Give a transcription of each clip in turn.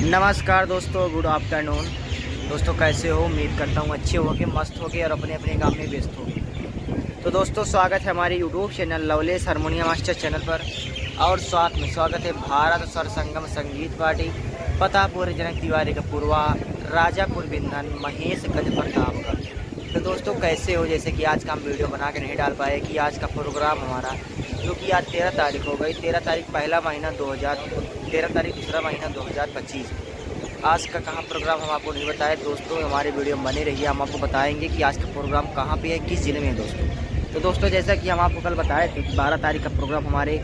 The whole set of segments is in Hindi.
नमस्कार दोस्तों, गुड आफ्टरनून। दोस्तों कैसे हो? उम्मीद करता हूँ अच्छे होगे, मस्त होगे और अपने अपने काम में व्यस्त होगे। तो दोस्तों स्वागत है हमारे YouTube channel loveless harmonium master channel पर, और साथ में स्वागत है भारत स्वर संगम संगीत पार्टी, पता पूर्व जनक तिवारी का पूर्वा, राजापुर बिंधन, महेश गज प्रताप का। तो दोस्तों कैसे हो? जैसे कि आज का हम वीडियो बना के नहीं डाल पाए कि आज का प्रोग्राम हमारा, जो कि आज 13 तारीख हो गई। 13 तारीख पहला महीना 13 तारीख दूसरा महीना 2025। आज का कहाँ प्रोग्राम हम आपको नहीं बताए दोस्तों, हमारे वीडियो में बने रहिए। हम आपको बताएंगे कि आज का प्रोग्राम कहाँ पे है, किस ज़िले में है दोस्तों। तो दोस्तों जैसा कि हम आपको कल बताए थे कि 12 तारीख का प्रोग्राम हमारे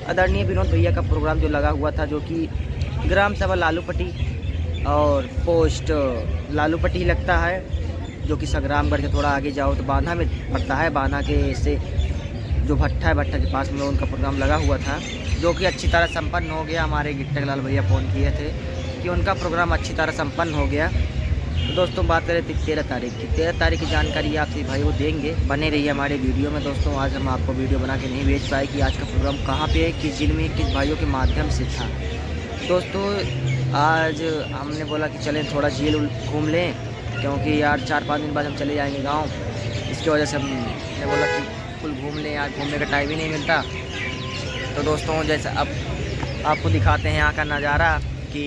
आदरणीय विनोद भैया का प्रोग्राम जो लगा हुआ था, जो कि ग्राम सभा लालूपट्टी और पोस्ट लालूपट्टी लगता है, जो कि संग्रामगढ़ के थोड़ा आगे जाओ तो बांधा में पड़ता है। बांधा के से जो भट्टा है, भट्टा के पास में उनका प्रोग्राम लगा हुआ था, जो कि अच्छी तरह संपन्न हो गया। हमारे गिट्टक लाल भैया फ़ोन किए थे कि उनका प्रोग्राम अच्छी तरह संपन्न हो गया। तो दोस्तों बात करें 13 तारीख की, 13 तारीख की जानकारी आपसे भाई वो देंगे, बने रहिए हमारे वीडियो में। दोस्तों आज हम आपको वीडियो बना के नहीं भेज पाए कि आज का प्रोग्राम कहाँ पे है, किस जिले में, किस भाइयों के माध्यम से था। दोस्तों आज हमने बोला कि चलें थोड़ा झील घूम लें, क्योंकि यार 4-5 दिन बाद हम चले जाएंगे गाँव। इसकी वजह से हमने बोला कि कुल घूम लें, यार घूमने का टाइम ही नहीं मिलता। तो दोस्तों जैसा अब आपको दिखाते हैं यहाँ का नज़ारा कि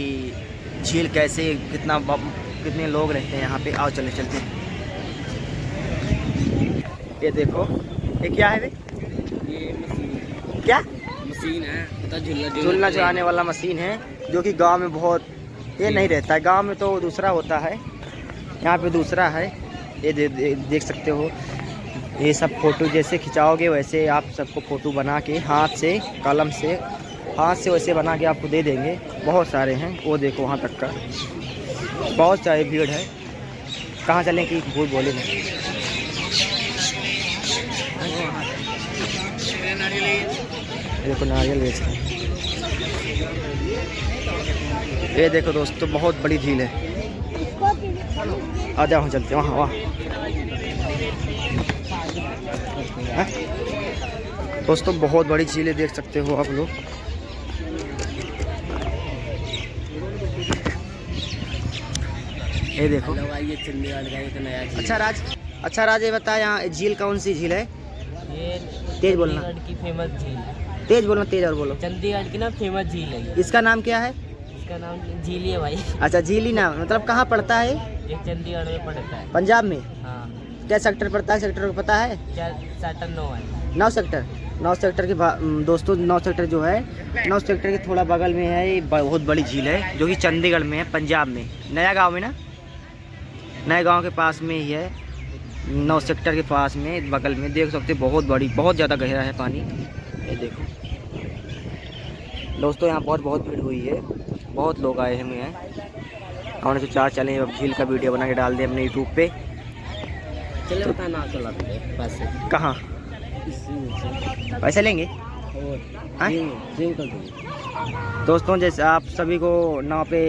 झील कैसे, कितने लोग रहते हैं यहाँ पे। आओ चले चलते हैं। ये देखो, ये क्या है? ये मशीन, क्या मशीन है? झूलना चढ़ाने वाला मशीन है, जो कि गांव में बहुत ये नहीं रहता है। गांव में तो दूसरा होता है, यहाँ पे दूसरा है। ये देख सकते हो। ये सब फ़ोटो जैसे खिंचाओगे वैसे आप सबको फ़ोटो बना के हाथ से, कलम से, हाथ से वैसे बना के आपको दे देंगे। बहुत सारे हैं, वो देखो वहाँ तक का बहुत सारी भीड़ है। कहाँ चलें कि भूल बोले ना। देखो नारियल बेच रहे हैं। ये देखो दोस्तों बहुत बड़ी झील है। आ जाओ चलते हैं वहाँ। दोस्तों बहुत बड़ी झील है, देख सकते हो आप लोग। ये देखो। ये चंडीगढ़ का एक नया झील। अच्छा राज ये बता, यहाँ झील कौन सी झील है? ये तेज बोलना, चंडीगढ़ की फेमस झील है। तेज बोलना, तेज और बोलो। चंडीगढ़ की ना फेमस झील है। इसका नाम क्या है? इसका नाम झील ही है भाई। अच्छा झील ही नाम, मतलब कहाँ पड़ता है? ये चंडीगढ़ में पड़ता है। पंजाब में? हाँ। क्या सेक्टर पड़ता है? सेक्टर को पता है? सेक्टर 9 है। 9 सेक्टर। 9 सेक्टर के दोस्तों 9 सेक्टर जो है, 9 सेक्टर के थोड़ा बगल में है। ये बहुत बड़ी झील है, जो कि चंडीगढ़ में है, पंजाब में, नया गांव में ना, नए गांव के पास में ही है। 9 सेक्टर के पास में बगल में देख सकते हो। बहुत बड़ी, बहुत ज़्यादा गहरा है पानी। ये देखो दोस्तों, यहाँ बहुत भीड़ हुई है, बहुत लोग आए हुए हैं। हमने सोचा चलें अब झील का वीडियो बना के डाल दें अपने यूट्यूब पे। चले बता ना चलाते पैसे कहाँ पैसे लेंगे? दोस्तों जैसे आप सभी को नाव पे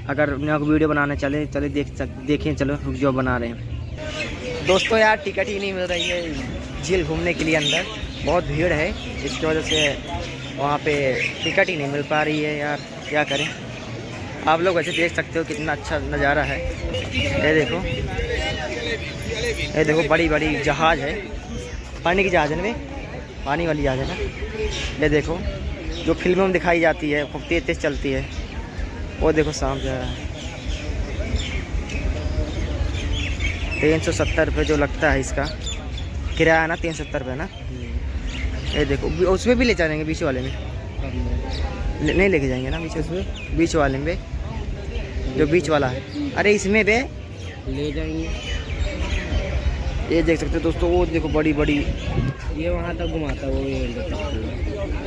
अगर नाव को वीडियो बनाने चले देखें, चलो जो बना रहे हैं। दोस्तों यार टिकट ही नहीं मिल रही है झील घूमने के लिए, अंदर बहुत भीड़ है, इसकी वजह से वहाँ पे टिकट ही नहीं मिल पा रही है। यार क्या करें। आप लोग वैसे देख सकते हो कितना अच्छा नज़ारा है। ये देखो बड़ी बड़ी जहाज़ है, पानी की जहाज़ है ना, पानी वाली जहाज़ है ना। ये देखो जो फिल्मों में दिखाई जाती है, खूब तेज तेज चलती है। वो देखो सामने जा रहा है। 370 रुपये जो लगता है इसका किराया ना, 370 रुपये ना। ये देखो उसमें भी ले जाएंगे, बीच वाले में नहीं लेके जाएंगे ना, बीच वाले में, जो बीच वाला है। अरे इसमें भी ले जाएंगे। ये देख सकते हो दोस्तों, वो देखो बड़ी बड़ी, ये वहाँ तक घुमाता है वो।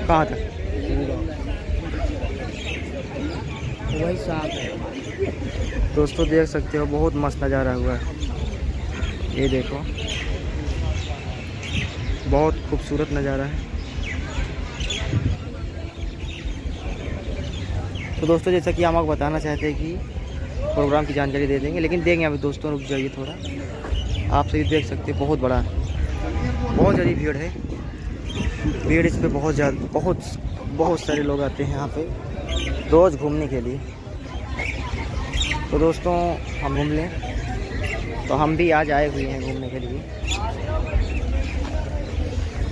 कहाँ तक? वही साफ है दोस्तों देख सकते हो, बहुत मस्त नज़ारा हुआ है। ये देखो बहुत खूबसूरत नज़ारा है। तो दोस्तों जैसा कि हम आपको बताना चाहते हैं कि प्रोग्राम की जानकारी दे देंगे, लेकिन देंगे अभी दोस्तों, रुक जाइए थोड़ा। आप सभी देख सकते हैं बहुत बड़ा, बहुत ज़्यादा भीड़ है। भीड़ इस पर बहुत सारे लोग आते हैं यहाँ पे रोज़ घूमने के लिए। तो दोस्तों हम घूम लें, तो हम भी आज आए हुए हैं घूमने के लिए।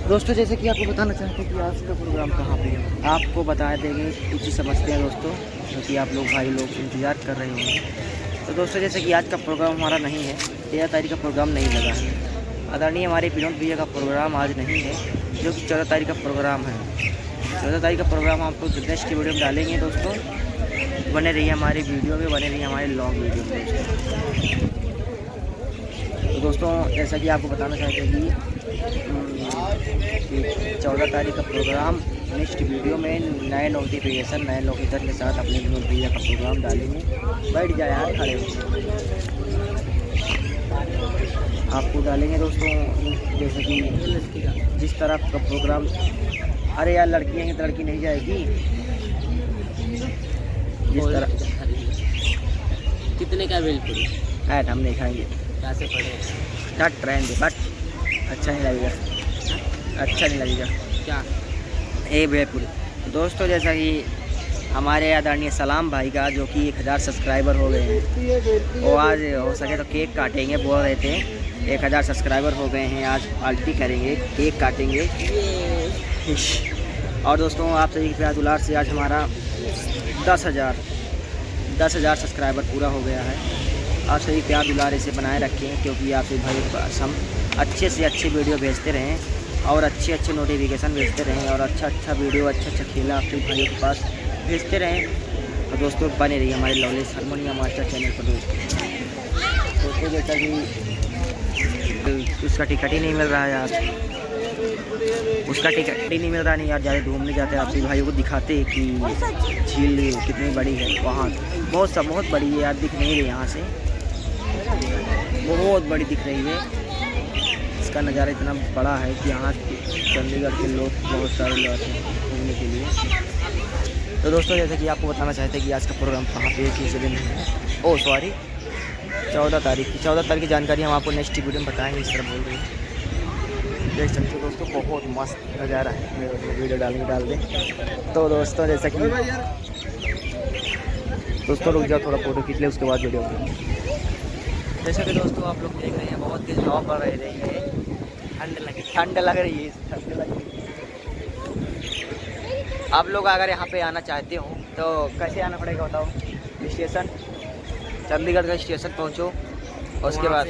दोस्तों जैसे कि आपको बताना चाहते हैं कि आज का प्रोग्राम कहाँ पे है, आपको बता देंगे कुछ ही समझते हैं दोस्तों, क्योंकि आप लोग भाई लोग इंतज़ार कर रहे होंगे। तो दोस्तों जैसे कि आज का प्रोग्राम हमारा नहीं है, 13 तारीख का प्रोग्राम नहीं लगा है। आदरणीय हमारे विनोद भैया का प्रोग्राम आज नहीं है, जो कि 14 तारीख का प्रोग्राम है। 14 तारीख का प्रोग्राम हम आपको नेक्स्ट वीडियो में डालेंगे दोस्तों। बने रहिए हमारी वीडियो में, बने रहिए हमारे लॉन्ग वीडियो में। तो दोस्तों जैसा कि आपको बताना चाहते हैं कि 14 तारीख का प्रोग्राम नेक्स्ट वीडियो में नए नोटिफिकेशन नए लोकेशन के साथ अपने विनोद भैया का प्रोग्राम डालेंगे। बैठ जाए यार, खड़े आपको डालेंगे दोस्तों। जैसे कि जिस तरह का प्रोग्राम, अरे यार लड़कियाँ हैं तो लड़की नहीं जाएगी। जिस तरह कितने का बिल पूरी ऐड हम नहीं खाएंगे, कैसे पड़े क्या ट्रेन दे बट अच्छा नहीं लगेगा, अच्छा नहीं लगेगा क्या बेलपुरी। दोस्तों जैसा कि हमारे आदरणीय सलाम भाई का जो कि 1000 सब्सक्राइबर हो गए हैं, वो आज हो सके तो केक काटेंगे, बोल रहे थे 1000 सब्सक्राइबर हो गए हैं, आज पार्टी करेंगे, केक काटेंगे। और दोस्तों आप सभी के प्यार दुलार से आज हमारा 10,000 सब्सक्राइबर पूरा हो गया है। आप सभी प्यार दुलार इसे बनाए रखें, क्योंकि आप सभी भाई के पास हम अच्छे से अच्छे वीडियो भेजते रहें और अच्छे नोटिफिकेशन भेजते रहें और अच्छा वीडियो अच्छा खेला आप सभी भाइयों के पास भेजते रहें। और दोस्तों बने रहिए हमारे लवली हारमोनियम मास्टर चैनल पर। दोस्तों जैसा कि उसका टिकट ही नहीं मिल रहा है यार, उसका टिकट ही नहीं मिल रहा नहीं यार। ज़्यादा घूमने जाते हैं, आप सभी भाइयों को दिखाते कि झील कितनी बड़ी है। वहाँ बहुत बड़ी है यार, दिख नहीं रही यहाँ से, बहुत बड़ी दिख रही है। इसका नज़ारा इतना बड़ा है कि यहाँ चंडीगढ़ के लोग बहुत सारे लोग आते हैं घूमने के लिए। तो दोस्तों जैसे कि आपको बताना चाहते हैं कि आज का प्रोग्राम कहाँ पे किस दिन है। 14 तारीख की जानकारी हम आपको नेक्स्ट वीडियो में बताएंगे। इस तरह बोल रही है, देख सकते हो दोस्तों, बहुत मस्त नज़ारा है। मेरे वीडियो डाल दें। तो दोस्तों जैसा कि दोस्तों रुक जाओ, थोड़ा फोटो खींच ले, उसके बाद वीडियो करें। जैसे कि दोस्तों आप लोग देख रहे हैं, बहुत तेज हवा पड़ रही है, ठंड लग रही है। आप लोग अगर यहाँ पे आना चाहते हो तो कैसे आना पड़ेगा बताओ? स्टेशन चंडीगढ़ का स्टेशन पहुँचो, और उसके बाद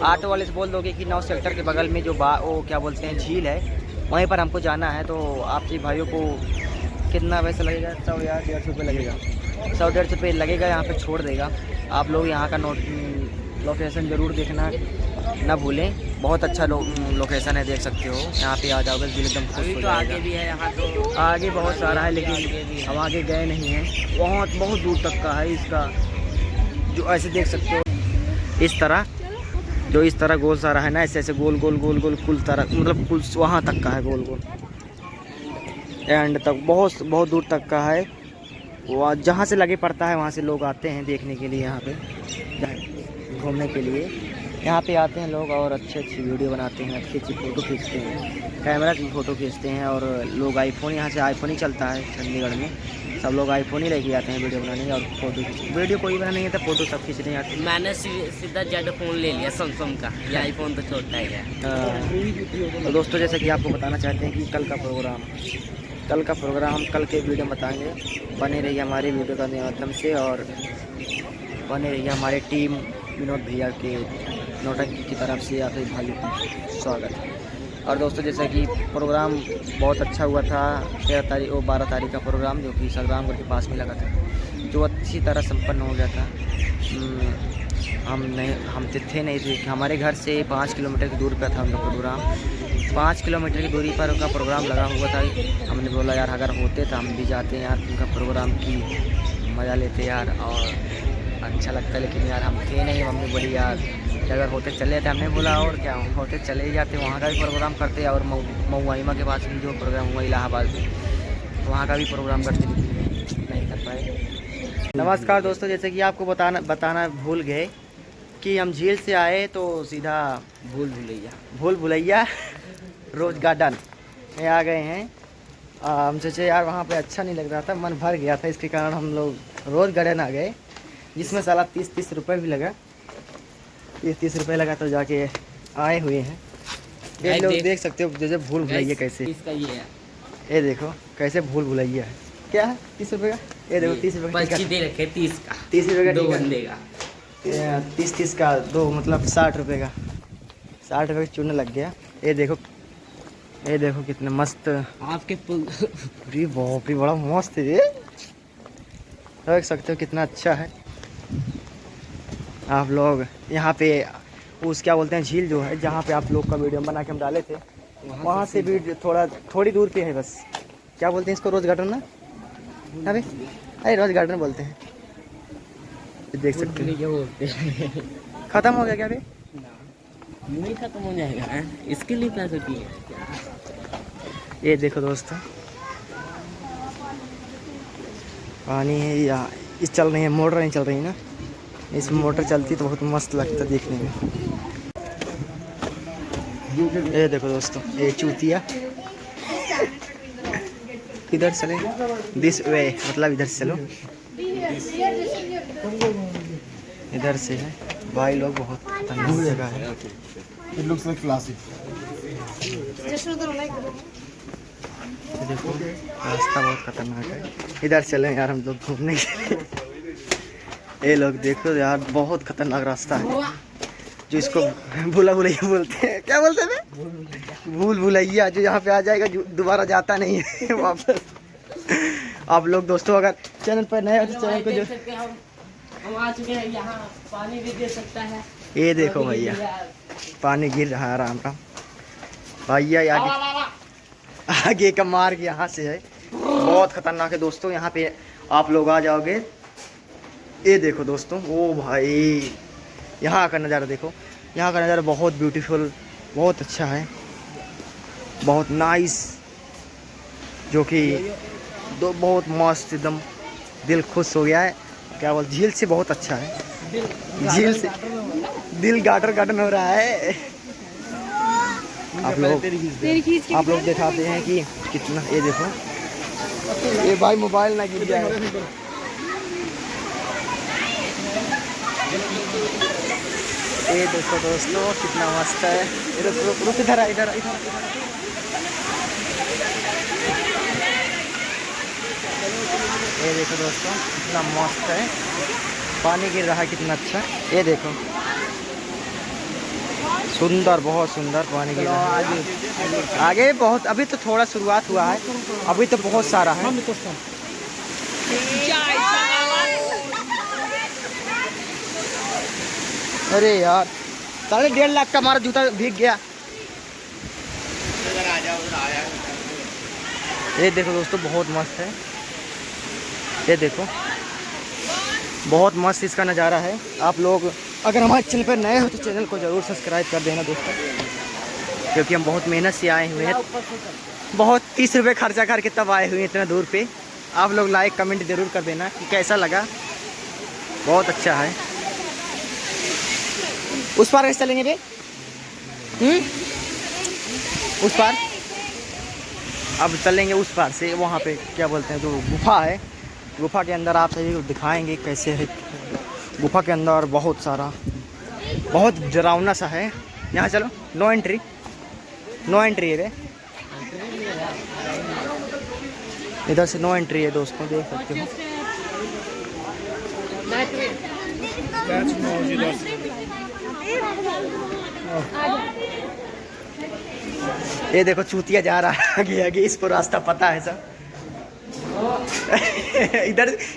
ऑटो वाले से बोल दोगे कि 9 सेक्टर के बगल में जो वो क्या बोलते हैं झील है, वहीं पर हमको जाना है। तो आपके भाइयों को कितना पैसा लगेगा? 100 या 150 रुपये लगेगा, 100-150 रुपये लगेगा। यहाँ पे छोड़ देगा। आप लोग यहाँ का लोकेशन ज़रूर देखना ना भूलें, बहुत अच्छा लोकेशन है, देख सकते हो। यहाँ पे आ जाओगे दिल एकदम खुश हो जाएगा। आगे भी है यहाँ, तो आगे बहुत सारा है, लेकिन हम आगे गए नहीं हैं। बहुत दूर तक का है इसका, जो ऐसे देख सकते हो इस तरह, जो इस तरह गोल सारा है ना, ऐसे गोल कुल तरह, मतलब कुल वहाँ तक का है, गोल एंड तक बहुत दूर तक का है। वो जहाँ से लगे पड़ता है वहाँ से लोग आते हैं देखने के लिए, यहाँ पे घूमने के लिए यहाँ पे आते हैं लोग, और अच्छी वीडियो बनाते हैं, अच्छी फ़ोटो खींचते हैं, कैमरा की फ़ोटो खींचते हैं। और लोग आईफोन, यहाँ से आईफोन ही चलता है चंडीगढ़ में, सब लोग आईफोन ही लेके आते हैं वीडियो बनाने और फोटो खींचने। वीडियो कोई बनानी है तो फोटो सब खींचने आते हैं। मैंने सीधा जेड फोन ले लिया सैमसंग का, ये आईफोन तो छोटा है। तो दोस्तों जैसे कि आपको बताना चाहते हैं कि कल का प्रोग्राम हम कल के वीडियो में बताएंगे। बने रहिए हमारी वीडियो का माध्यम से, और बने रहिए हमारे टीम विनोद भैया के नौटंकी की तरफ से आप भाई स्वागत है। और दोस्तों जैसा कि प्रोग्राम बहुत अच्छा हुआ था, 12 तारीख का प्रोग्राम, जो कि संग्रामगढ़ के पास में लगा था, जो अच्छी तरह संपन्न हो गया था। हम थे नहीं थे, हमारे घर से 5 किलोमीटर की दूरी पर था हम लोग का प्रोग्राम। 5 किलोमीटर की दूरी पर उनका प्रोग्राम लगा हुआ था। हमने बोला यार अगर होते तो हम भी जाते यार, उनका प्रोग्राम की मज़ा लेते यार, और अच्छा लगता। लेकिन यार हम थे नहीं, मम्मी बोली यार अगर होते चले जाते। हमने बोला और क्या, होते चले ही जाते, वहाँ का भी प्रोग्राम करते। और मऊआइमा के पास भी जो प्रोग्राम हुआ इलाहाबाद में, वहाँ का भी प्रोग्राम करते, नहीं कर पाए। नमस्कार दोस्तों, जैसे कि आपको बताना भूल गए कि हम झील से आए तो सीधा भूल भुलैया रोज़ गार्डन में आ गए हैं। हम सोचे यार वहाँ पे अच्छा नहीं लग रहा था, मन भर गया था, इसके कारण हम लोग रोज़ गार्डन आ गए। जिसमें साला 30-30 रुपये भी लगा। 30-30 रुपये लगा तो जाके आए हुए हैं। ये लोग देख सकते हो जैसे भूल भुलैया कैसे, इसका ये है, ये देखो कैसे भूल भुलैया है। क्या है 30 रुपये का? ये देखो 30 रुपये का पर्ची दे रखे 30 का, 30 रुपये का 2 टिकट। बंदे का 30 का 2 मतलब 60 रुपये का, 60 रुपये का चूना लग गया। ये देखो कितना मस्त। आपके अरे बाप रे बड़ा मस्त है ये, देख सकते हो कितना अच्छा है। आप लोग यहाँ पे उस क्या बोलते हैं झील जो है जहाँ पे आप लोग का वीडियो बना के हम डाले थे, वहाँ से भी थोड़ी दूर पे है बस। क्या बोलते हैं इसको? रोज़ गार्डन ना? अरे रोज़ गार्डन बोलते हैं। देख सकते हैं ख़त्म हो गया क्या अभी? नहीं खत्म हो जाएगा, इसके लिए पैसे दिए। ये देखो दोस्तों पानी है या इस चल रही है, मोटर नहीं चल रही ना, इस मोटर चलती तो बहुत मस्त लगता है देखने में। ये देखो दोस्तों ये चूतिया, इधर चले दिस वे मतलब इधर से चलो, इधर से है भाई लोग। बहुत खतरनाक जगह है। It looks like classic. देखो रास्ता बहुत खतरनाक है। इधर चले यार हम लोग घूमने के लिए। ये लोग देखो यार बहुत खतरनाक रास्ता है, जो इसको भूला भुलैया बोलते हैं। क्या बोलते हैं? भूल भुलैया। जो यहाँ पे आ जाएगा दोबारा जाता नहीं है वापस। आप लोग दोस्तों अगर चैनल पर नए हो तो चैनल को जो हम आ चुके हैं यहाँ, पानी भी दे सकता है। ये देखो भैया पानी गिर रहा है आराम आराम भैया। आगे का मार्ग यहाँ से है, बहुत खतरनाक है दोस्तों। यहाँ पे आप लोग आ जाओगे। ये देखो दोस्तों ओ भाई यहाँ का नज़ारा देखो, यहाँ का नज़ारा बहुत ब्यूटीफुल, बहुत अच्छा है, बहुत नाइस, जो कि बहुत मस्त एकदम दिल खुश हो गया है। क्या बोल झील से बहुत अच्छा है, झील से दिल गार्डन हो रहा है। आप लोग दिखाते हैं कि कितना। ये देखो ये भाई मोबाइल ना गिर जाए। ये देखो दोस्तों कितना मस्त है। रुक इधर इधर। ये देखो दोस्तों कितना मस्त है, पानी गिर रहा है कितना अच्छा। ये देखो सुंदर, बहुत सुंदर पानी गिर रहा है। आगे बहुत, अभी तो थोड़ा शुरुआत हुआ है, अभी तो बहुत सारा है। अरे यार 1.5 लाख का हमारा जूता भीग गया। ये देखो दोस्तों बहुत मस्त है। ये देखो बहुत मस्त इसका नज़ारा है। आप लोग अगर हमारे चैनल पर नए हो तो चैनल को ज़रूर सब्सक्राइब कर देना दोस्तों, क्योंकि हम बहुत मेहनत से आए हुए हैं। बहुत 30 रुपये खर्चा करके तब आए हुए हैं इतना दूर पे। आप लोग लाइक कमेंट ज़रूर कर देना कि कैसा लगा। बहुत अच्छा है। उस पार कैसे चलेंगे बे? उस पार अब चलेंगे उस पार से। वहाँ पे क्या बोलते हैं जो गुफा है, गुफा के अंदर आप सभी को दिखाएंगे कैसे है। गुफा के अंदर बहुत सारा, बहुत डरावना सा है। यहाँ चलो, नो एंट्री है बे। इधर से नो एंट्री है दोस्तों, देख सकते हो। ये देखो चूतिया जा रहा है आगे आगे, इसको रास्ता पता है सब।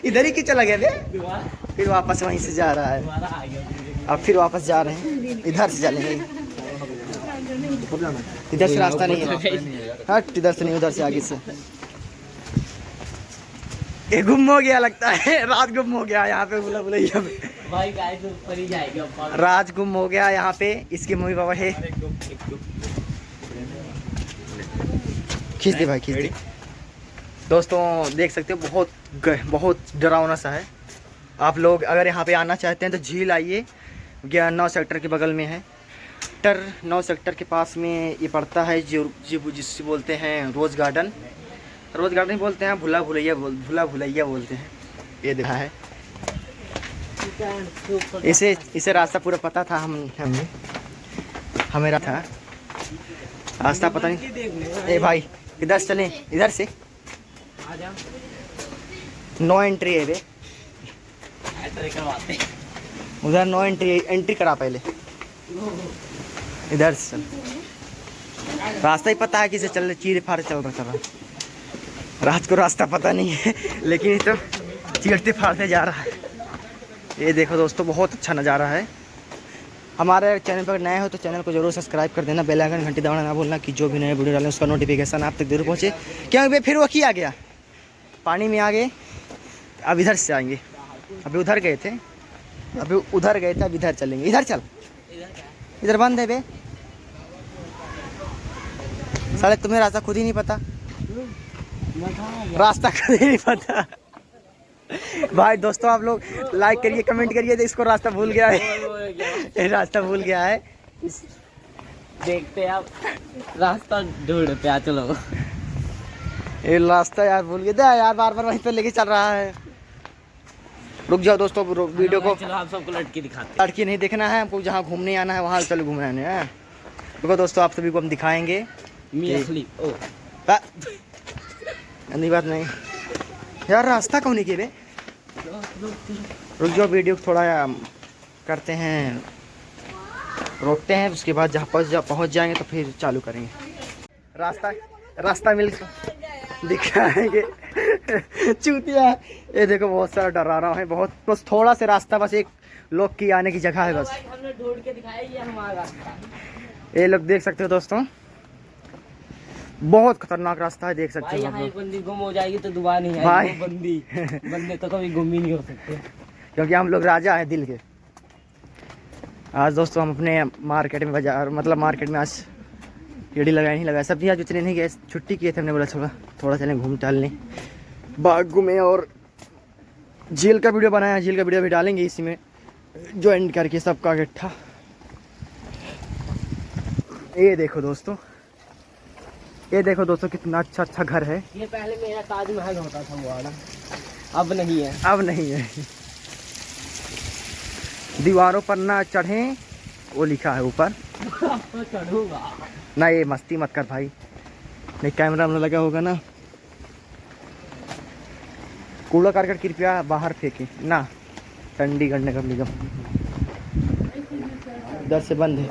इधर ही क्यों चला गया बे? फिर वापस वहीं से जा रहा है। अब फिर वापस जा रहे हैं, इधर से चलेंगे। इधर से रास्ता नहीं है, हट इधर से नहीं, उधर से आगे से। ये गुम हो गया लगता है, रात गुम हो गया यहाँ पे। भूला भुलैया भाई गाइस ऊपर ही जाएगी, राज गुम हो गया यहाँ पे। इसके मम्मी पापा है, खींच दे भाई, खींच दे। दोस्तों देख सकते हो बहुत डरावना सा है। आप लोग अगर यहाँ पे आना चाहते हैं तो झील आइए, 9 सेक्टर के बगल में है। 9 सेक्टर के पास में ये पड़ता है, जो जिससे बोलते हैं रोज़ गार्डन बोलते हैं, भूला भुलैया बोलते हैं। ये देखा है इसे रास्ता पूरा पता था। हमें था रास्ता पता नहीं। ए भाई इधर से चले, इधर से नो एंट्री है बे, उधर नो एंट्री, एंट्री करा पहले। इधर से चल, रास्ता ही पता है किसे चल, चीरे फाड़े चल रहा। रात को रास्ता पता नहीं है लेकिन ये तो चीरते फाड़ते जा रहा है। ये देखो दोस्तों, बहुत अच्छा नज़ारा है। हमारे चैनल पर नए हो तो चैनल को जरूर सब्सक्राइब कर देना, बेल आइकन घंटी दबाना ना भूलना कि जो भी नए वीडियो डालें उसका नोटिफिकेशन आप तक जरूर पहुँचे। क्योंकि फिर वो किया गया, पानी में आ गए, अब इधर से आएंगे। अभी उधर गए थे, अब इधर चलेंगे। इधर चल, इधर बंद है बे साले, तुम्हें रास्ता खुद ही नहीं पता, रास्ता खुद ही नहीं पता। भाई दोस्तों आप लोग लाइक करिए, कमेंट करिए। तो इसको रास्ता भूल गया है, ये रास्ता भूल गया है। देखते आप रास्ता ढूंढते आ, चलो ये रास्ता यार भूल गया यार, बार बार वहीं पे लेके चल रहा है। रुक जाओ दोस्तों, वीडियो को चलो आप सबको लड़की दिखाते। लड़की नहीं देखना है हमको, जहाँ घूमने आना है वहाँ चलो घूमने आने हैं। रुको दोस्तों, आप सभी को हम दिखाएंगे। अन्य बात नहीं यार, रास्ता कौन नहीं बे। रुक जाओ, वीडियो थोड़ा करते हैं, रोकते हैं, उसके बाद जहाँ पहुँच जाएंगे तो फिर चालू करेंगे। रास्ता मिल दिखाएंगे। चूतिया, ये देखो बहुत सारा डरा रहा है, बहुत बस थोड़ा से रास्ता, बस एक लोग की आने की जगह है बस। हमने ढूंढ के दिखाया ये हमारा रास्ता। ये लोग देख सकते हो दोस्तों, बहुत खतरनाक रास्ता है, देख सकते हो। यहाँ एक बंदी गुम हो जाएगी तो दोबारा नहीं भाई आएगी। बंदे तो कभी गुम ही नहीं हो सकते, क्योंकि हम लोग राजा हैं दिल के। आज दोस्तों हम अपने मार्केट में, बाजार मतलब मार्केट में आज रेडी लगाए नहीं लगाए, सब्जी आज उतने नहीं गए, छुट्टी किए थे। हमने बोला थोड़ा चलें घूम टहलने, बाग घूमे और झील का वीडियो बनाया। झील का वीडियो भी डालेंगे इसी में ज्वाइन करके सबका इकट्ठा। ये देखो दोस्तों, ये देखो दोस्तों कितना अच्छा अच्छा घर है। ये पहले मेरा ताजमहल होता था वो वाला, अब नहीं है। अब नहीं है। दीवारों पर ना चढ़े वो लिखा है ऊपर। तो चढ़ूंगा ना, ये मस्ती मत कर भाई, नहीं कैमरा में लगा होगा ना। कूड़ा करकट कृपया बाहर फेंके ना, चंडीगढ़ नगर निगम इधर से बंद है।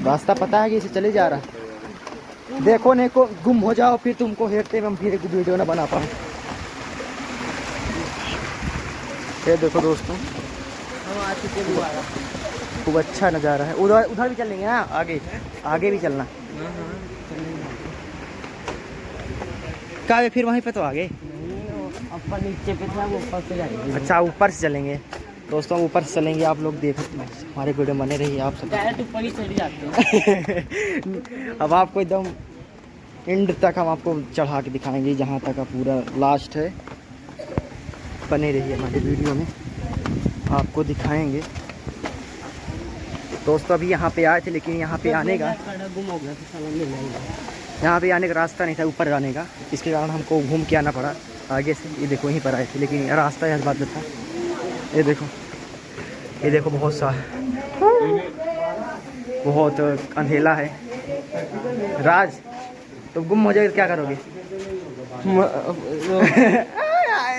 रास्ता पता है कि इसे चले जा रहा है। देखो नहीं को गुम हो जाओ, फिर तुमको हेरते में हम फिर एक वीडियो ना बना पाए। ये देखो दोस्तों, हम आ चुके दोबारा। खूब अच्छा नज़ारा है। उधर भी चलेंगे ना, आगे भी चलना। कहाँ है फिर, वहीं पे तो आगे। ऊपर नीचे पे था, ऊपर से जाएंगे। अच्छा ऊपर से चलेंगे दोस्तों, ऊपर से चलेंगे। आप लोग देखो, हमारे वीडियो बने रहिए आप सब। डायरेक्ट ऊपर ही चढ़ जाते हैं। अब आपको एकदम एंड तक हम आपको चढ़ा के दिखाएंगे, जहाँ तक का पूरा लास्ट है। बने रहिए हमारे वीडियो में, आपको दिखाएंगे दोस्तों। अभी यहाँ पे आए थे लेकिन यहाँ पे आने का गुम हो गया था, यहाँ पे आने का रास्ता नहीं था ऊपर जाने का, इसके कारण हमको घूम के आना पड़ा आगे से। ये देखो यहीं पर आए थे लेकिन रास्ता इस बात था। ये देखो बहुत सा, बहुत अंधेला है। राज तो गुम हो जाए क्या करोगे?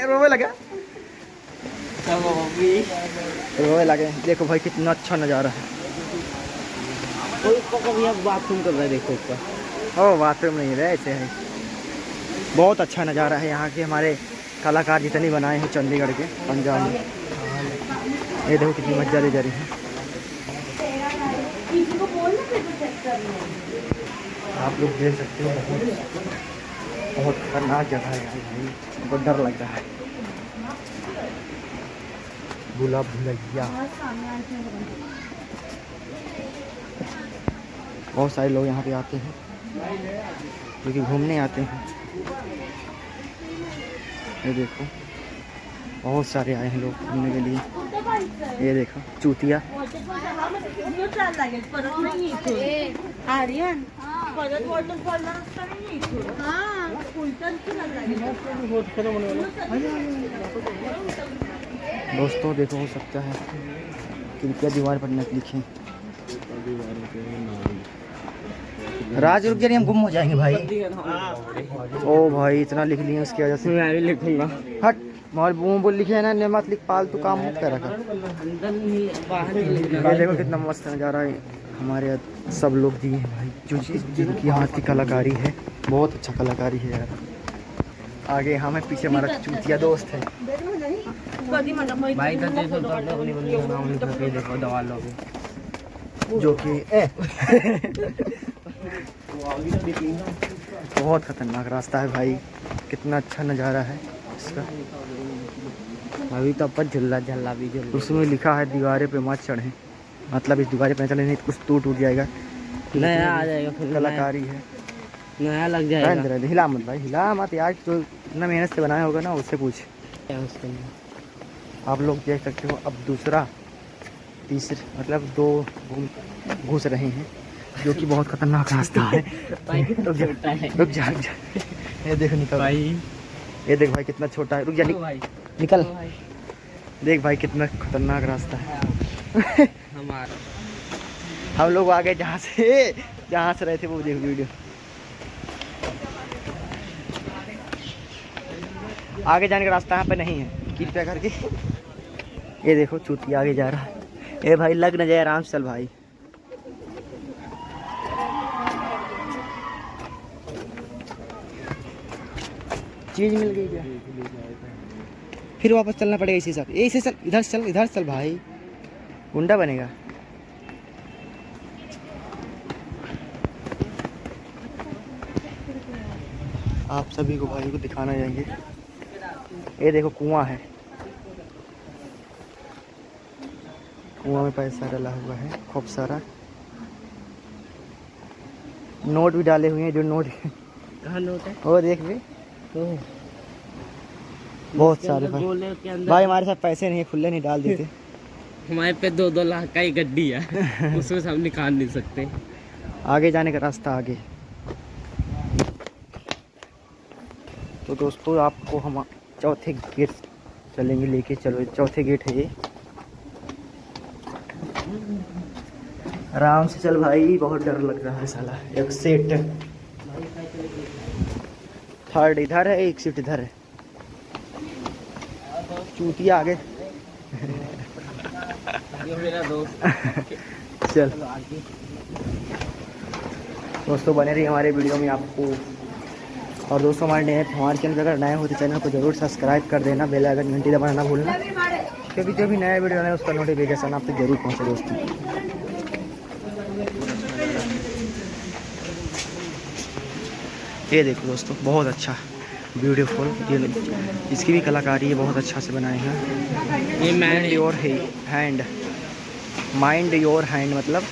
रोवे लगा, रोवे लगे। देखो भाई कितना अच्छा नज़ारा है। तो इसको कभी अब बाथरूम कर रहा है, देखो ऊपर। ओ बाथरूम नहीं है, ऐसे है। बहुत अच्छा नज़ारा है यहाँ के, हमारे कलाकार जितने बनाए हैं चंडीगढ़ के, पंजाब में। ये देखो कितनी मजा ले जा रही है। आप लोग देख सकते हो, बहुत खतरनाक जगह है भाई, बहुत डर लग रहा है। गुलाब भुलैया, बहुत सारे लोग यहाँ पे आते हैं जो कि घूमने आते हैं। ये देखो बहुत सारे आए हैं लोग घूमने के लिए। ये देखो चूतिया, दोस्तों देखो हो सकता है कृपया दीवार पर न लिखें। राज रुक जाइए, हम गुम हो जाएंगे भाई। ओ भाई इतना लिख लिए उसकी वजह से। मैं भी लिखूंगा। हट मार बोल लिखे है ना, मत लिख, फालतू काम मत करा कर। अंदर नहीं बाहर नहीं लिखना। ये देखो कितना मस्त नज़ारा है। हमारे सब लोग दिए हैं भाई, जो जिनकी हाथ की कलाकारी है, बहुत अच्छा कलाकारी है यार। आगे हमें पीछे हमारा चूतिया दोस्त है भाई का देखो देखो दवा लोगे जो कि बहुत खतरनाक रास्ता है भाई। कितना अच्छा नज़ारा है इसका। अभी तो ऊपर झुल्ला झल्ला भी झुल उसमें लिखा है दीवारें पे मत चढ़े, मतलब इस दीवारें पे चले नहीं तो कुछ टूट जाएगा। नया आ जाएगा फिर। कलाकारी है, नया लग जाएगा। हिला मत भाई, हिला मत यार, जो इतना मेहनत से बनाया होगा ना उससे पूछ। उसके लिए आप लोग देख सकते हो अब दूसरा तीसरा मतलब दो घुस रहे हैं, जो कि बहुत खतरनाक रास्ता है। रुक जा, रुक जा। ये देखो निकल भाई, ये देख भाई कितना छोटा है। रुक जा, निकल। देख भाई कितना खतरनाक रास्ता है। हमारा हम लोग आ गए जहाँ से रहे थे, वो देख वीडियो। आगे जाने का रास्ता यहाँ पे नहीं है, कृपया करके। ये देखो चूती आगे जा रहा है। ए भाई लग न जाए, आराम से चल भाई। चीज मिल गई क्या? फिर वापस चलना पड़ेगा इसी साथ। ऐसे चल, इधर चल, इधर चल भाई, गुंडा बनेगा। आप सभी को भाई को दिखाना जाएंगे। ये देखो कुआं है, कुआं में पैसा डाला हुआ है खूब सारा। नोट भी डाले हुए हैं, जो नोट कहाँ नोट है? वो देख भी बहुत सारे भाई। गोले के अंदर भाई हमारे साथ पैसे नहीं, खुले नहीं डाल देते। हमारे पे 2-2 लाख का ही गड्डी है। उसमें से हम निकाल नहीं सकते। आगे जाने का रास्ता आगे। तो दोस्तों आपको हम चौथे गेट चलेंगे लेके, चलो चौथे गेट है ये। आराम से चल भाई, बहुत डर लग रहा है साला। एक सीट थर्ड इधर है, एक सीट इधर है। चूतिया आगे। ये मेरा दोस्त। चल दोस्तों बने रहिए हमारे वीडियो में आपको। और दोस्तों हमारे चैनल अगर नए हो तो चैनल को जरूर सब्सक्राइब कर देना, बेल आइकन घंटी दबाना ना भूलना, क्योंकि जो भी नया वीडियो है उसका नोटिफिकेशन आप तक जरूर पहुँचे दोस्तों। ये देखो दोस्तों बहुत अच्छा ब्यूटीफुल, ये इसकी भी कलाकारी है, बहुत अच्छा से बनाए हैं। ये mind your hand, mind your hand मतलब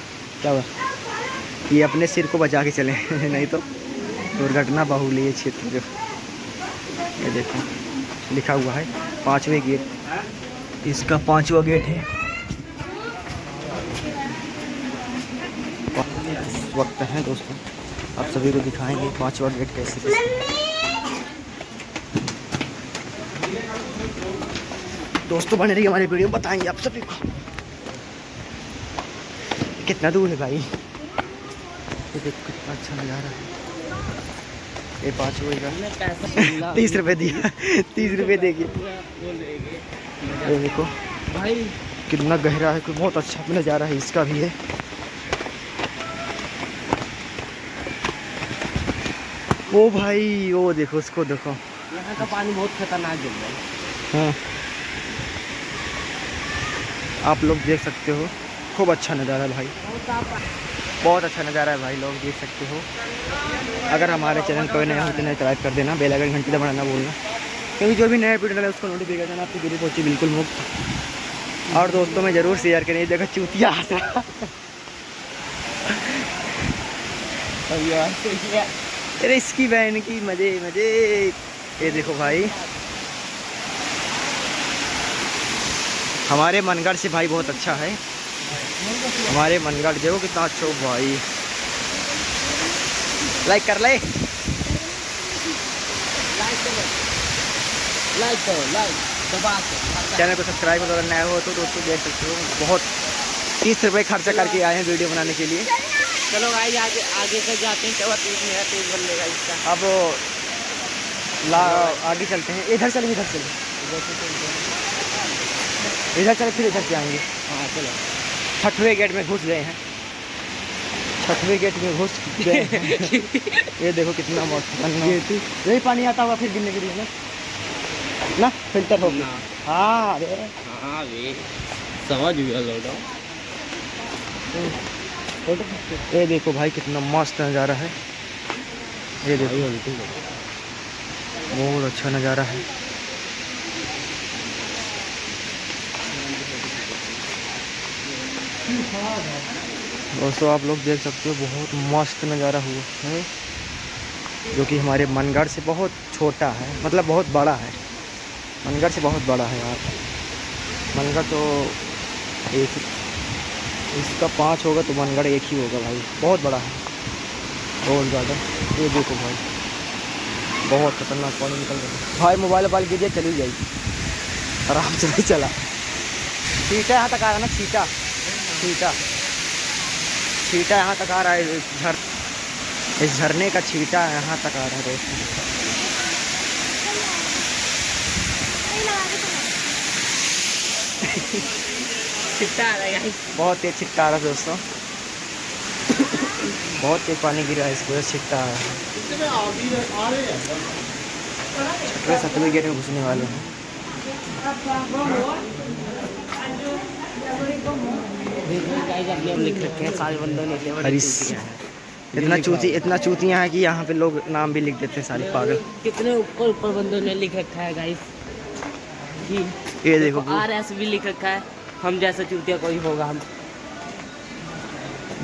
क्या हुआ, ये अपने सिर को बचा के चले नहीं तो दुर्घटना बहुल्य क्षेत्र। जो ये देखो लिखा हुआ है 5वें गेट, इसका 5वां गेट है। वक्त है दोस्तों, आप सभी को दिखाएंगे 5वां गेट कैसे दोस्तों बने रहिए हमारी वीडियो, बताएंगे आप सभी को। कितना दूर है भाई, ये देखो कितना अच्छा नज़ारा है। ये 5 का 30 रुपये दिया, 30 रुपये देखिए। ये देखो भाई कितना गहरा है, बहुत अच्छा नज़ारा है इसका भी है। ओ भाई वो देखो, उसको देखो, यहाँ का पानी बहुत खतरनाक गिर रहा है। हाँ आप लोग देख सकते हो, खूब अच्छा नज़ारा है भाई, बहुत अच्छा नज़ारा है भाई, लोग देख सकते हो। अगर हमारे चैनल पर नया हो तो सब्सक्राइब कर देना, बेल आइकन घंटी दबाना ना भूलना, क्योंकि जो भी नया वीडियो डाले उसको नोटिफिकेशन आपकी जरूर पहुँचे बिल्कुल मुफ्त। और दोस्तों में ज़रूर शेयर करें। देखो चूतिया अरे इसकी बहन की मज़े मज़े। ये देखो भाई हमारे मनगढ़ से भाई बहुत अच्छा है, हमारे मनगढ़ देखो कितना अच्छा हो भाई। लाइक कर ले। लाइक करो, लाइक दबा के। चैनल को सब्सक्राइब अगर नया हो तो दोस्तों देख सकते हो, बहुत 30 रुपये खर्चा करके आए हैं वीडियो बनाने के लिए। चलो भाई आगे आगे से जाते हैं, क्या मेरा तेज बन लेगा इसका। अब आगे चलते हैं, इधर चले इधर चले, इधर चले फिर इधर से आएंगे। हाँ चलो। 6वें गेट में घुस गए हैं, 6वें गेट में घुस गए हैं। ये देखो कितना मस्त यही पानी आता होगा फिर गिरने के लिए ना फिल्टर हो। हाँ अरे हाँ वे समझ गया लौटा। ये देखो भाई कितना मस्त नज़ारा है, ये देखो बहुत अच्छा नज़ारा है। दोस्तों आप लोग देख सकते हो बहुत मस्त नज़ारा हुआ है, जो कि हमारे मनगढ़ से बहुत छोटा है, मतलब बहुत बड़ा है। मनगढ़ से बहुत बड़ा है यार, मनगढ़ तो एक इसका 5 होगा तो मनगढ़ एक ही होगा भाई, बहुत बड़ा है, बहुत ज़्यादा। ये देखो भाई बहुत खतरनाक पानी निकल रहा है भाई, मोबाइल गिरिए चली जाएगी, आराम से नहीं चला। छीटा यहाँ तक आ रहा है ना, छीटा छीटा छीटा यहाँ तक आ रहा है, इस झरने का छीटा यहाँ तक आ रहा है दोस्तों। छिट्टा आ रहा है, बहुत तेज छिट्टा आ रहा है दोस्तों, बहुत तेज पानी गिरा है, इसको छिट्टा आ रहा है। 7वें गेट में घुसने वाले हैं। लिख रखे हैं सारे बंदों ने, इतना चूतियाँ हैं कि यहाँ पे लोग नाम भी लिख देते हैं सारे पागल। कितने ऊपर ऊपर बंदों ने लिख रखा है गाइस। ये देखो RS भी लिख रखा है, हम जैसा चूतिया कोई होगा। हम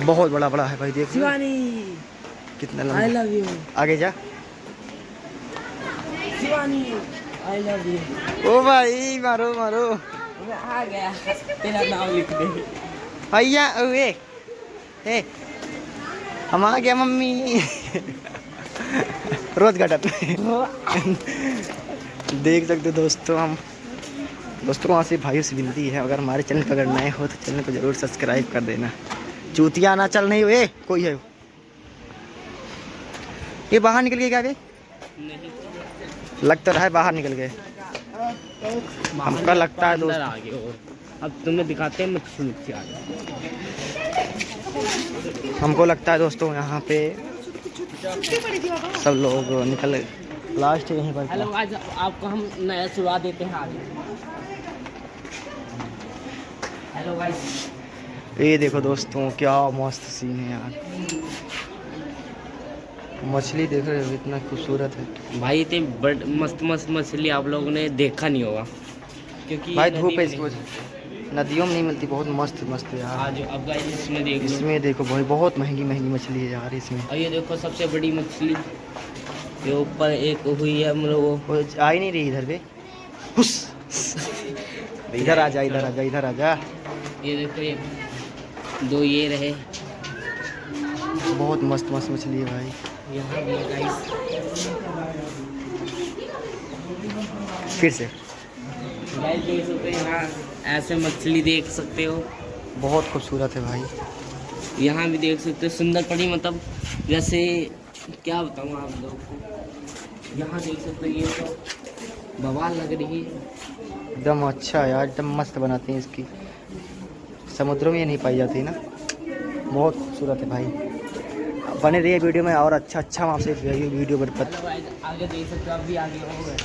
बहुत बड़ा बड़ा है भाई, देखो शिवानी कितना आई लंबा। लव यू आगे जा शिवानी आई लव यू। ओ भाई मारो मारो, आ गया, तेरा नाम लिख दे भैया। ओए हे हम आ गया मम्मी। रोज घटत देख सकते हो दोस्तों, हम दोस्तों वहाँ से भाइयों से विनती है, अगर हमारे चैनल पर अगर नए हो तो चैनल को जरूर सब्सक्राइब कर देना। चूतिया ना चल नहीं हुए, कोई है ये बाहर निकल गए क्या बे? लग तो रहा है बाहर निकल गए, हमको लगता है दोस्त। आगे अब तुम्हें दिखाते हैं मच्छी आ गया। हमको लगता है दोस्तों यहाँ पे सब लोग निकल, लास्ट यहीं पर। हेलो आज आपको हम नया शुरुआत देते हैं आगे। हेलो गाइस, ये देखो दोस्तों क्या मस्त सीन है यार, मछली देख रहे हो इतना खूबसूरत है भाई। इतने मस्त मस्त मछली आप लोगों ने देखा नहीं होगा, क्योंकि भाई धूप है, इसको नदियों में नहीं मिलती, बहुत मस्त मस्त है यार। आज अब गाइस इसमें देखो, इसमें देखो भाई बहुत महंगी महंगी मछली है यार इसमें। और ये देखो सबसे बड़ी मछली, ये ऊपर एक हुई है हम लोग, वो आ ही नहीं रही इधर पे, हुस इधर आ जा, इधर आ जा, इधर आ जा। ये देखो ये 2 ये रहे, बहुत मस्त मस्त मछली है भाई। यहाँ भी है गाइस। फिर से गाइस देख सकते हैं, यहाँ ऐसे मछली देख सकते हो, बहुत खूबसूरत है भाई। यहाँ भी देख सकते हो सुंदर पड़ी, मतलब जैसे क्या बताऊँ आप लोगों को। यहाँ देख सकते हो ये तो बवाल लग रही है, एकदम अच्छा यार, एकदम मस्त बनाते हैं इसकी, समुद्रों में ये नहीं पाई जाती ना, बहुत खूबसूरत है भाई। बने रहिए वीडियो में, और अच्छा हम आपसे वीडियो आगे देख सकते हो, अभी आगे हो गए,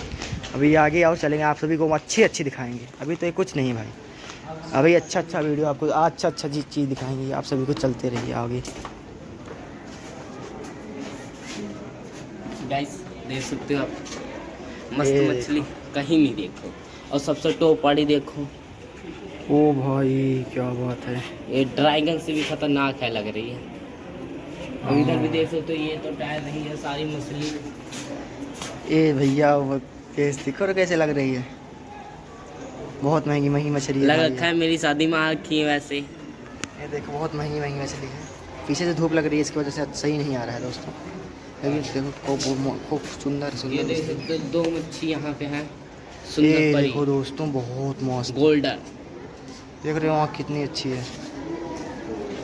अभी आगे और चलेंगे, आप सभी को अच्छी दिखाएंगे। अभी तो ये कुछ नहीं भाई, अभी अच्छा वीडियो आपको अच्छा चीज़ दिखाएंगे, आप सभी को चलते रहिए आगे। गाइस देख सकते हो आप, मस्त मछली कहीं नहीं देखो, और सबसे टॉप वाली देखो, ओ भाई क्या बात है, ये ड्रैगन से भी खतरनाक है लग रही है। और इधर भी देख सकते हो, ये तो टायर नहीं है, सारी मछली। ए भैया वो केस देखो कैसे लग रही है, बहुत महंगी महंगी मछली लग रखा है मेरी शादी में आखी है वैसे। ये देखो बहुत महंगी महंगी मछली है, पीछे से धूप लग रही है, इसकी वजह से सही नहीं आ रहा है दोस्तों, लेकिन देखो खूब सुंदर ये देख सकते हो 2 मच्छी यहाँ पे है, सुंदर ये परी देखो दोस्तों बहुत मस्त, गोल्डन। देख रहे हो आँख कितनी अच्छी है।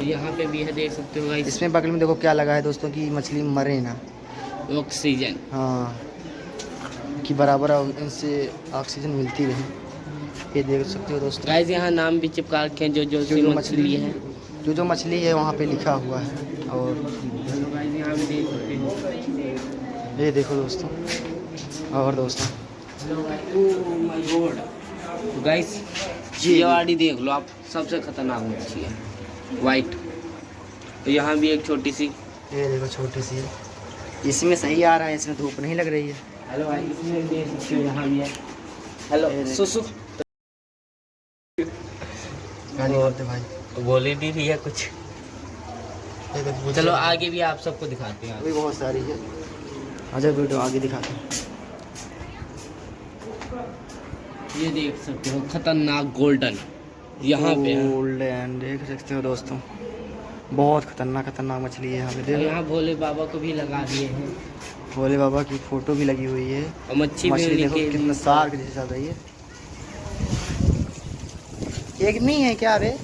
यहाँ पे भी है, देख सकते हो गाइस, इसमें बगल में देखो क्या लगा है दोस्तों कि मछली मरे ना। ऑक्सीजन। हाँ, कि बराबर इनसे ऑक्सीजन मिलती रहे। ये देख सकते हो दोस्तों, गाइस यहाँ नाम भी चिपका रखे हैं जो जो सी जो मछली है। जो मछली है वहाँ पे लिखा हुआ है। और हेलो गाइस यहाँ भी देख सकते हो। ये देखो दोस्तों, और दोस्तों hello guys, oh my God guys, ये वाली देख लो आप, सबसे खतरनाक मच्छी है, वाइट। तो यहाँ भी एक छोटी सी, ये देखो छोटी सी है, इसमें सही आ रहा है, इसमें धूप नहीं लग रही है। हेलो भाई, इसमें भी देख सकते हो, यहाँ भी है। हेलो सुसु, गाली करते भाई, बोले भी है कुछ। ये देखो चलो आगे भी आप सबको दिखाते हैं। अभी बहुत सारी है, आजा वीडियो आगे दिखाते हैं। ये देख सकते हो खतरनाक गोल्डन, यहाँ पे है। गोल्डन देख सकते हो दोस्तों, बहुत खतरनाक मछली है यहाँ पे। और देखो यहाँ भोले बाबा को भी लगा दिए हैं, भोले बाबा की फोटो भी लगी हुई है। और मच्छी मछली भी देखो उनके कितना शार्क जैसे चल रही है। एक नहीं है क्या रे,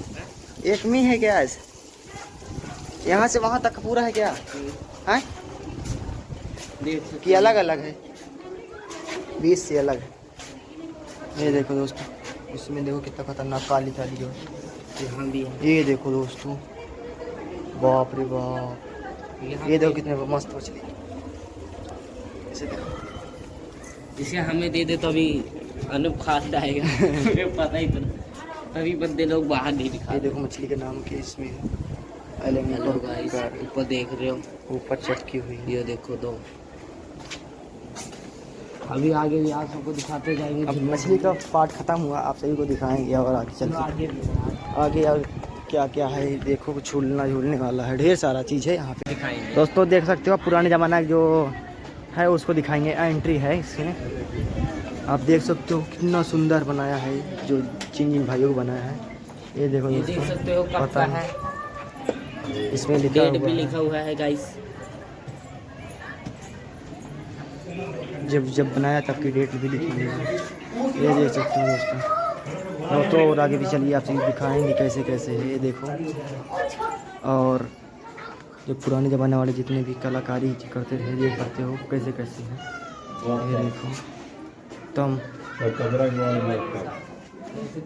एक में है क्या ऐसे, यहाँ से वहाँ तक पूरा है क्या है देख सकते कि अलग अलग है, बीच से अलग है। ये देखो दोस्तों, इसमें देखो कितना खतरनाक काली काली जो है। यहाँ भी है। ये देखो दोस्तों, बाप रे बाप, यहाँ ये देखो पे- कितने मस्त मछली, इसे देखो। इसे हमें दे दे तो अभी अनूप खास जाएगा। मुझे पता ही था, तभी बंदे लोग बाहर नहीं ये दिखाते। देखो मछली के नाम के इसमें हेलो गाइस, ऊपर देख रहे हो, ऊपर चटकी हुई है। ये देखो दो। अभी आगे भी आप सबको दिखाते जाएंगे। अब मछली का पार्ट खत्म हुआ, आप सभी को दिखाएंगे और आगे चलो चलते आगे आगे और क्या क्या है। देखो झूलने वाला है, ढेर सारा चीज़ है यहाँ पे दिखाएंगे। दोस्तों। देख सकते हो पुराने ज़माना जो है उसको दिखाएंगे, एंट्री है इसमें। आप देख सकते हो कितना सुंदर बनाया है, जो चिंगिन भाइयों को बनाया है। ये देखो ये देख दोस्तों, सकते हो कब पता का है, इसमें लिखा डेट हुआ भी है। लिखा हुआ है गाइस। जब बनाया तब की डेट भी लिखी हुई है। ये देख सकते हो दोस्तों। तो और आगे भी चलिए आपसे दिखाएंगे कैसे कैसे है। ये देखो, और जो पुराने ज़माने वाले जितने भी कलाकारी करते थे, ये करते हो कैसे कैसे है। ये देखो तुम,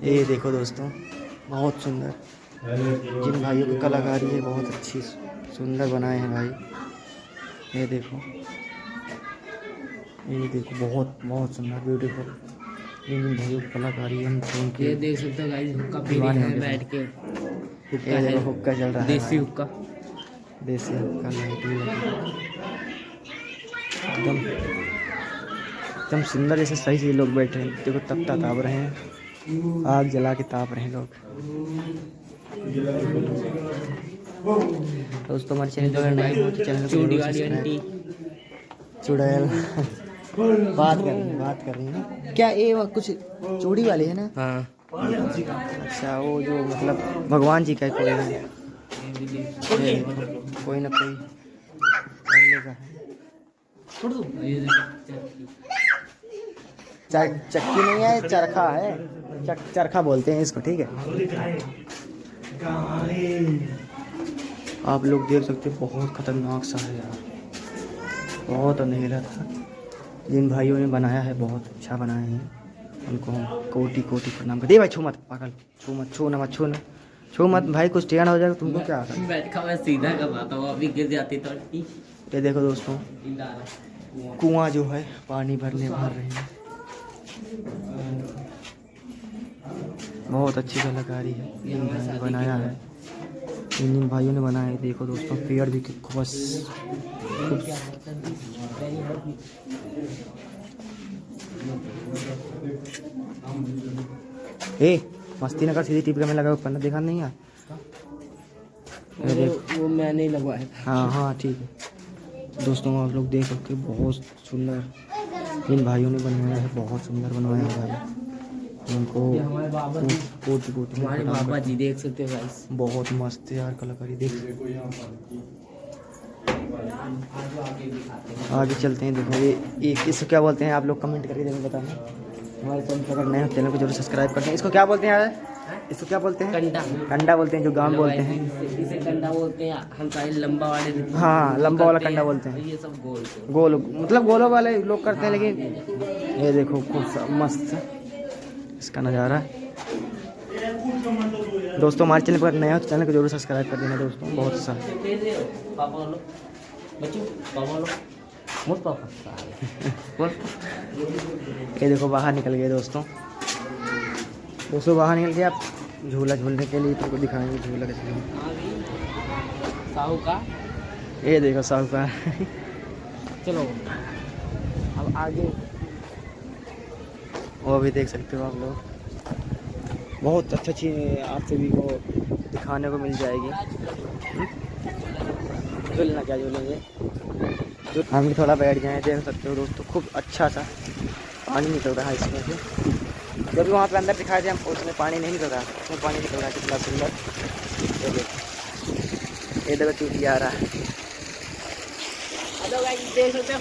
ये देखो दोस्तों, बहुत सुंदर, जिन भाइयों की कलाकारी है बहुत अच्छी सुंदर बनाए हैं भाई। ये देखो, ये देखो बहुत बहुत सुंदर ब्यूटीफुल, जिन भाइयों की कलाकारी है हम ये उनके। देख सकते हो गाइस, हुक्का पी दीवाने रहे हो हैं गए। बैठ के। हुक्का ये है, देखो हुक्का चल रहा है देसी भाई। हुक्का। देसी हुक्का, लाइट भी लगी है। एकदम सुंदर, जैसे सही से लोग बैठे हैं। देखो तपता ताप रहे हैं, आग जला के ताप रहे हैं लोग। दोस्तों हमारे चैनल पर नए हो तो चैनल को चूड़ी जरूर वाली आंटी, सब्सक्राइब। चुड़ैल बात कर रही है ना क्या, ये वो कुछ चूड़ी वाली है ना। हाँ अच्छा, वो जो मतलब भगवान जी का कोई है, कोई ना कोई पहले का है। ये देखो, चक्की नहीं है, चरखा है, चरखा बोलते हैं इसको, ठीक है। आप लोग देख सकते हो बहुत खतरनाक सा है यार, बहुत अंधेरा था। जिन भाइयों ने बनाया है बहुत अच्छा बनाए हैं, उनको हम कोटि कोटि प्रणाम करते। भाई छू मत पागल, छू मत भाई, कुछ टेढ़ा हो जाएगा तुमको क्या आता है। बैठा मैं सीधा करवाता हूँ, अभी गिर जाती तो ये देखो दोस्तों, कुआं जो है पानी भर रहे हैं। बहुत अच्छी कलाकारी है, इन भाइयों ने बनाया है, इन भाइयों ने बनाया है। देखो दोस्तों, पेड़ भी बस मस्ती नगर सीधी टीपी में लगा हुआ पन्ना देखा नहीं है। वो मैं नहीं लगवाया था। हाँ ठीक है दोस्तों, आप लोग देख सकते हो बहुत सुंदर इन भाइयों ने बनवाया है, बहुत सुंदर बनवाया है। उनको हमारे बाबा कोटि कोटि हमारे बाबा जी देख सकते हो गाइस, बहुत मस्त है यार कलाकारी। देख आगे चलते हैं। देखो ये इसको क्या बोलते हैं आप लोग कमेंट करके जरूर बताना। हमारे चैनल पर अगर नए हो चैनल को जरूर सब्सक्राइब करते हैं। इसको क्या बोलते हैं यार? इसको क्या बोलते हैं? कंडा। कंडा बोलते हैं, जो गाँव में बोलते हैं। इसे कंडा बोलते हैं, हम सारे लंबा वाले हाँ, लंबा वाला कंडा बोलते हैं। ये सब गोल गोल मतलब गोलों वाले लोग करते हैं, लेकिन ये देखो खूब मस्त इसका नज़ारा। दोस्तों हमारे चैनल पर नया हो तो चैनल को जरूर सब्सक्राइब कर देना दोस्तों। बहुत सा पापा लो बच्चों, पापा लो मुझ पापा ये देखो बाहर निकल गए दोस्तों। बाहर निकल गए। आप झूला झूलने के लिए तुमको दिखाएंगे झूला कैसे। साहू का ये देखो साहूकार। चलो अब आगे वो भी देख सकते हो आप लोग। बहुत अच्छी अच्छी आप सभी को दिखाने को मिल जाएगी। झूलना क्या झूलेंगे, हम भी थोड़ा बैठ जाएँ। देख सकते हो दोस्तों खूब अच्छा सा पानी निकल रहा है इसमें से। जब भी वहाँ पे अंदर दिखाए थे हम, उसमें पानी नहीं निकल रहा, उसमें पानी निकल रहा है। कितना सुंदर। ये देखो चूटिया आ रहा है, देख सकते हैं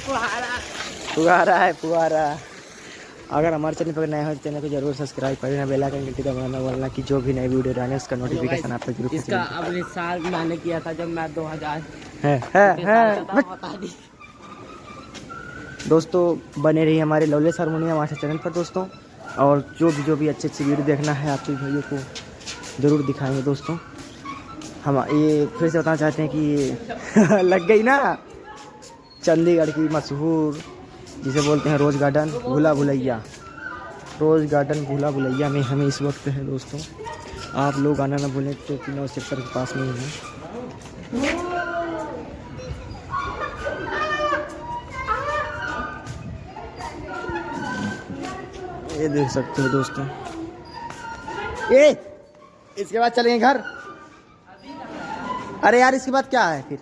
फुहारा है फुहारा। अगर हमारे चैनल पर नए हो तो चैनल को जरूर सब्सक्राइब कर देना, बेल आइकन घंटी दबाना, बोलना कि जो भी नई वीडियो डालें उसका नोटिफिकेशन आप तक जरूर इसका अगले साल मैंने किया था जब मैं 2000 है। बता दी। दोस्तों बने रही हमारे लवलेस हारमोनियम मास्टर चैनल पर दोस्तों। और जो भी अच्छी वीडियो देखना है आपके वीडियो को ज़रूर दिखाएंगे दोस्तों। हम ये फिर से बताना चाहते हैं कि ये लग गई ना चंडीगढ़ की मशहूर, जिसे बोलते हैं रोज़ गार्डन भूला भुलैया। रोज़ गार्डन भूला भुलैया में हमें इस वक्त है दोस्तों। आप लोग आना ना भूलें, तो 9 सेक्टर के पास में ही है। ये देख सकते हो दोस्तों। ये इसके बाद चलेंगे घर। अरे यार इसके बाद क्या है फिर?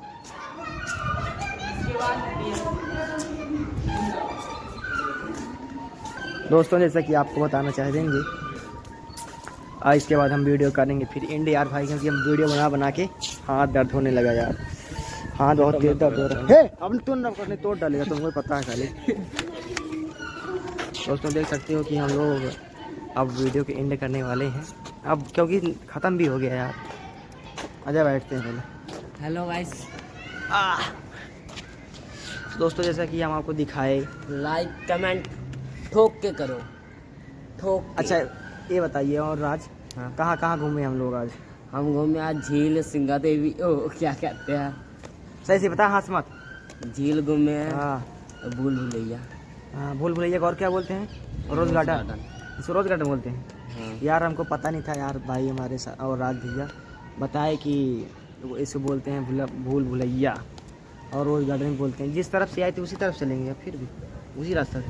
दोस्तों जैसा कि आपको बताना चाह देंगे, आज इसके बाद हम वीडियो करेंगे फिर एंड यार भाई, क्योंकि हम वीडियो बना के हाथ दर्द होने लगा यार। हाथ बहुत तेज दर्द हो रहा है। अब तुम करने तोड़ डालेगा, तुमको पता है खाली। दोस्तों देख सकते हो कि हम लोग अब वीडियो के एंड करने वाले हैं अब, क्योंकि ख़त्म भी हो गया यार। आजा बैठते हैं पहले। हेलो गाइस, दोस्तों जैसा कि हम आपको दिखाए, लाइक कमेंट ठोक के करो, ठोक के। अच्छा ये बताइए और राज, हाँ। कहाँ घूमे हम लोग आज? हम घूमे आज झील सिंगा देवी, ओ क्या कहते हैं, सही से बता, हंस मत। झील घूमे हैं, हाँ भूल भुलैया। हाँ, भूल भुलैया और क्या बोलते हैं? Rose garden. इसको रोज़ गार्डन बोलते हैं। हाँ। यार हमको पता नहीं था यार, भाई हमारे साथ और राज भैया बताए कि इसको बोलते हैं भूल भुलैया और रोज़ गार्डन बोलते हैं। जिस तरफ से आए थे उसी तरफ चलेंगे अब, फिर भी उसी रास्ता से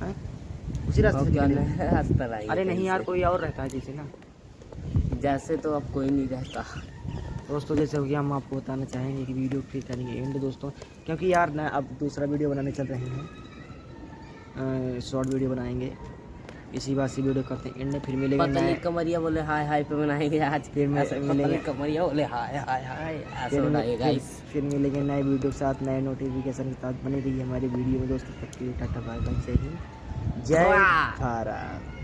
हैं, उसी रास्ते से चलेंगे। अरे नहीं यार, कोई और रहता है जैसे ना, जैसे तो अब कोई नहीं रहता। दोस्तों जैसे हो गया, हम आपको बताना चाहेंगे कि वीडियो फिर करेंगे एंड दोस्तों, क्योंकि यार ना अब दूसरा वीडियो बनाने चल रहे हैं, शॉर्ट वीडियो बनाएंगे। इसी बात से वीडियो करते हैं एंड, फिर मिलेंगे पतली कमरिया बोले हाय हाय पे बनाएंगे आज। फिर मिलेंगे कमरिया बोले हाय हाय हाय, ऐसा बनाएगा गाइस। फिर मिलेंगे नए वीडियो के साथ, नए नोटिफिकेशन के साथ। बने रहिए हमारी वीडियो में दोस्तों। तक के लिए टाटा बाय बाय, जय हिंद, जय भारत।